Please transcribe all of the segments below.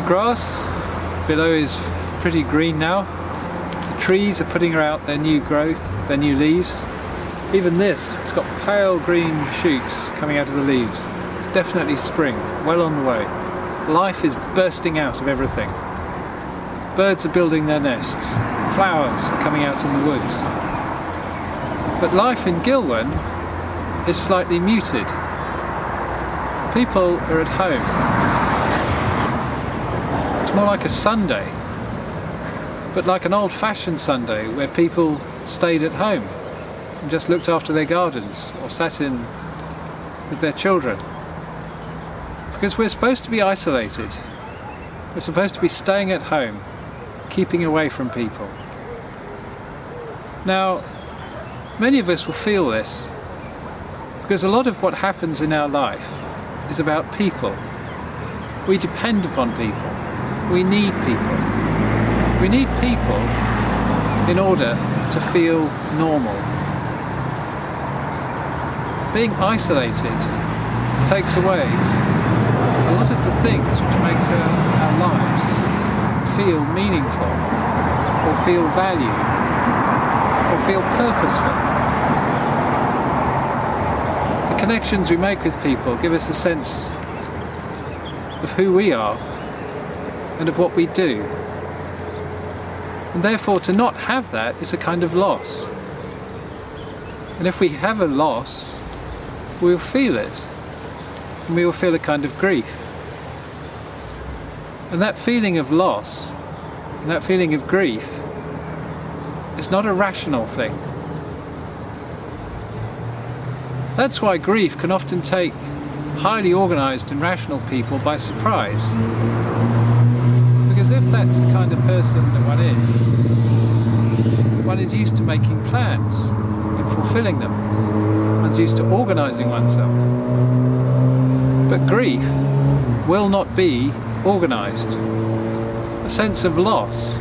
The grass below is pretty green now. The trees are putting out their new growth, their new leaves. Even this, it's got pale green shoots coming out of the leaves. It's definitely spring, well on the way. Life is bursting out of everything. Birds are building their nests. Flowers are coming out in the woods. But life in Gilwen is slightly muted. People are at home. It's more like a Sunday, but like an old-fashioned Sunday where people stayed at home and just looked after their gardens or sat in with their children. Because we're supposed to be isolated. We're supposed to be staying at home, keeping away from people. Now, many of us will feel this because a lot of what happens in our life is about people. We depend upon people. We need people. We need people in order to feel normal. Being isolated takes away a lot of the things which makes our lives feel meaningful, or feel valued, or feel purposeful. The connections we make with people give us a sense of who we are and of what we do. And therefore to not have that is a kind of loss. And if we have a loss, we'll feel it. And we will feel a kind of grief. And that feeling of loss, and that feeling of grief, is not a rational thing. That's why grief can often take highly organised and rational people by surprise. Because if that's the kind of person that one is used to making plans and fulfilling them. One's used to organising oneself. But grief will not be organised. A sense of loss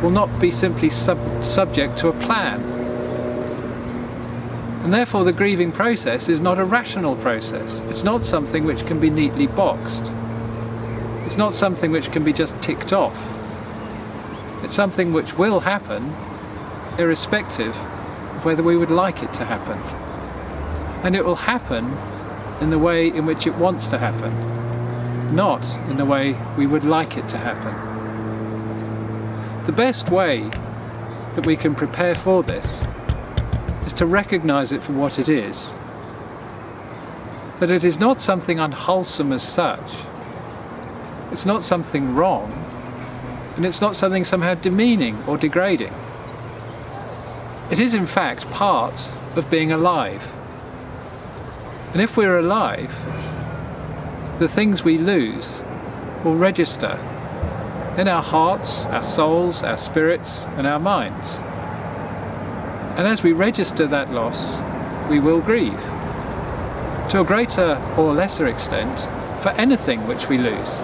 will not be simply subject to a plan. And therefore the grieving process is not a rational process. It's not something which can be neatly boxed. It's not something which can be just ticked off. It's something which will happen irrespective of whether we would like it to happen. And it will happen in the way in which it wants to happen, not in the way we would like it to happen. The best way that we can prepare for this is to recognise it for what it is. That it is not something unwholesome as such. It's not something wrong, and it's not something somehow demeaning or degrading. It is in fact part of being alive. And if we're alive, the things we lose will register in our hearts, our souls, our spirits, and our minds. And as we register that loss, we will grieve. To a greater or lesser extent, for anything which we lose.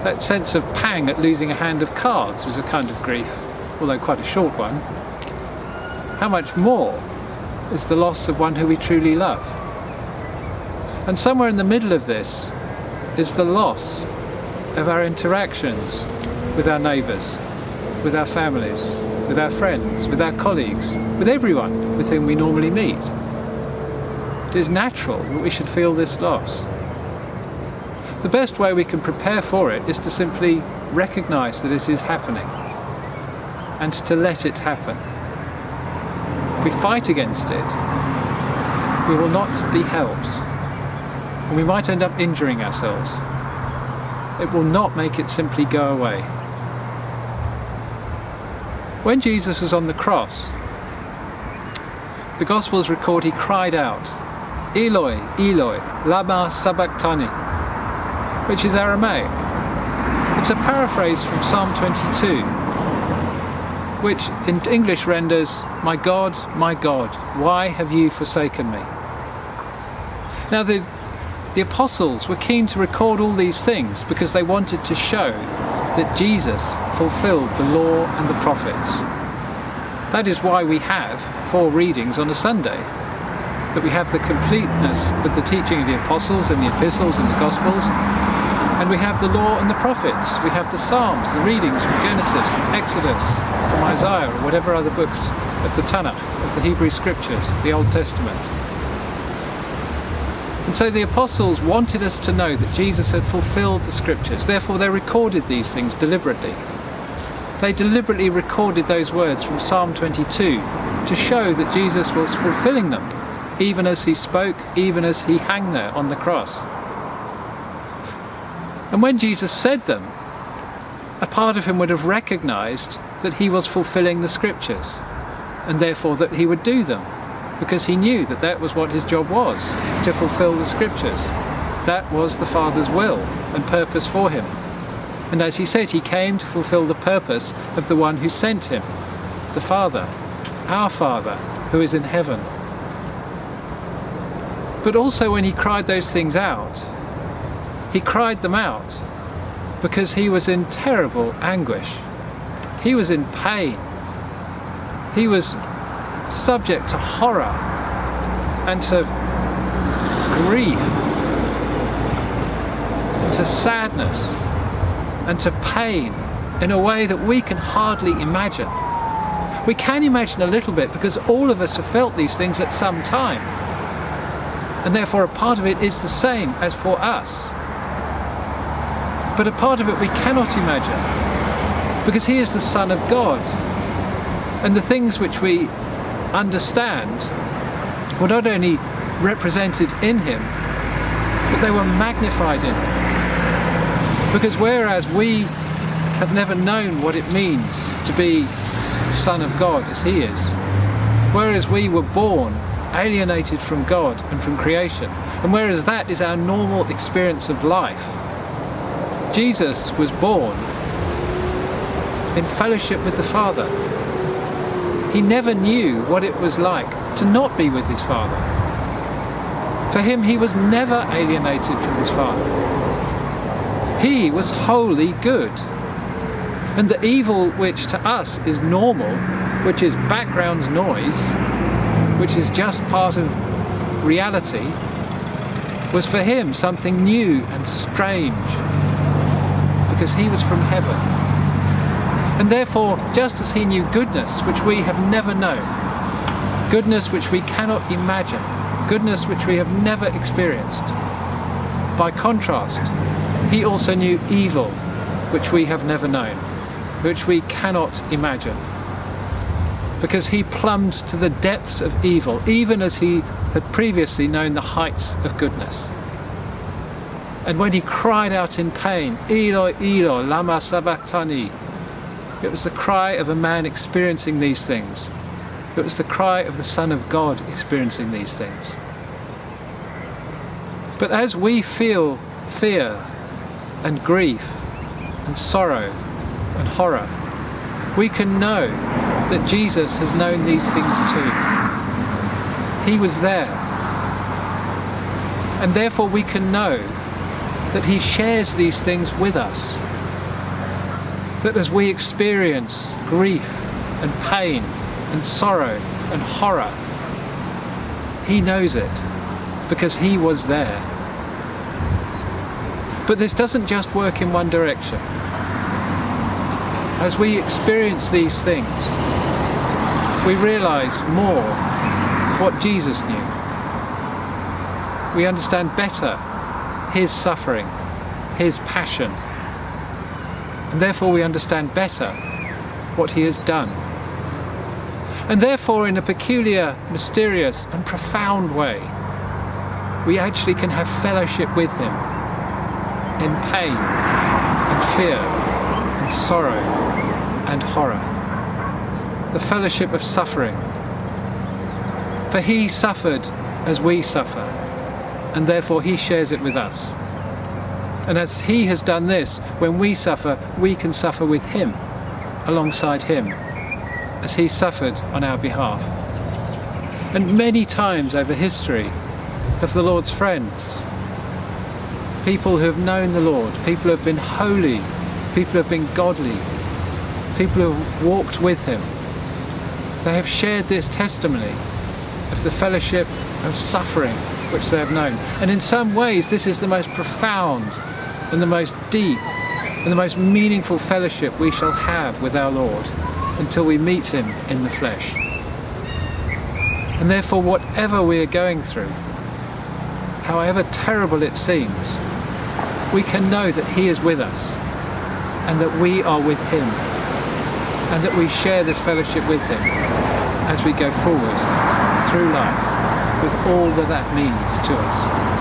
That sense of pang at losing a hand of cards is a kind of grief, although quite a short one. How much more is the loss of one who we truly love? And somewhere in the middle of this is the loss of our interactions with our neighbours, with our families, with our friends, with our colleagues, with everyone with whom we normally meet. It is natural that we should feel this loss. The best way we can prepare for it is to simply recognise that it is happening and to let it happen. If we fight against it, we will not be helped, and we might end up injuring ourselves. It will not make it simply go away. When Jesus was on the cross, the Gospels record he cried out, "Eloi, Eloi, lama sabachthani," which is Aramaic. It's a paraphrase from Psalm 22, which in English renders, my God, why have you forsaken me?" Now the apostles were keen to record all these things because they wanted to show that Jesus fulfilled the law and the prophets. That is why we have 4 readings on a Sunday, that we have the completeness of the teaching of the apostles and the epistles and the Gospels, And we have the law and the prophets. We have the Psalms, the readings from Genesis, from Exodus, from Isaiah, or whatever other books of the Tanakh, of the Hebrew Scriptures, the Old Testament. And so the apostles wanted us to know that Jesus had fulfilled the Scriptures. Therefore they recorded these things deliberately. They deliberately recorded those words from Psalm 22 to show that Jesus was fulfilling them, even as he spoke, even as he hung there on the cross. And when Jesus said them, a part of him would have recognized that he was fulfilling the Scriptures, and therefore that he would do them, because he knew that that was what his job was, to fulfill the Scriptures. That was the Father's will and purpose for him. And as he said, he came to fulfill the purpose of the one who sent him, the Father, our Father, who is in heaven. But also when he cried those things out, he cried them out because he was in terrible anguish. He was in pain. He was subject to horror and to grief, and to sadness and to pain in a way that we can hardly imagine. We can imagine a little bit because all of us have felt these things at some time, and therefore a part of it is the same as for us. But a part of it we cannot imagine because he is the Son of God, and the things which we understand were not only represented in him, but they were magnified in him. Because whereas we have never known what it means to be the Son of God as he is, whereas we were born alienated from God and from creation, and whereas that is our normal experience of life, Jesus was born in fellowship with the Father. He never knew what it was like to not be with his Father. For him, he was never alienated from his Father. He was wholly good. And the evil which to us is normal, which is background noise, which is just part of reality, was for him something new and strange, because he was from heaven. And therefore, just as he knew goodness which we have never known, goodness which we cannot imagine, goodness which we have never experienced, by contrast, he also knew evil which we have never known, which we cannot imagine, because he plumbed to the depths of evil, even as he had previously known the heights of goodness. And when he cried out in pain, Eloi, Eloi, lama sabachthani, it was the cry of a man experiencing these things. It was the cry of the Son of God experiencing these things. But as we feel fear and grief and sorrow and horror, we can know that Jesus has known these things too. He was there. And therefore we can know that he shares these things with us. That as we experience grief and pain and sorrow and horror, he knows it because he was there. But this doesn't just work in one direction. As we experience these things, we realize more of what Jesus knew. We understand better his suffering, his passion, and therefore we understand better what he has done. And therefore, in a peculiar, mysterious and profound way, we actually can have fellowship with him in pain and fear and sorrow and horror. The fellowship of suffering. For he suffered as we suffer, and therefore he shares it with us. And as he has done this, when we suffer, we can suffer with him, alongside him, as he suffered on our behalf. And many times over history of the Lord's friends, people who have known the Lord, people who have been holy, people who have been godly, people who have walked with him, they have shared this testimony of the fellowship of suffering which they have known. And in some ways this is the most profound and the most deep and the most meaningful fellowship we shall have with our Lord until we meet him in the flesh. And therefore, whatever we are going through, however terrible it seems, we can know that he is with us and that we are with him and that we share this fellowship with him as we go forward through life with all that that means to us.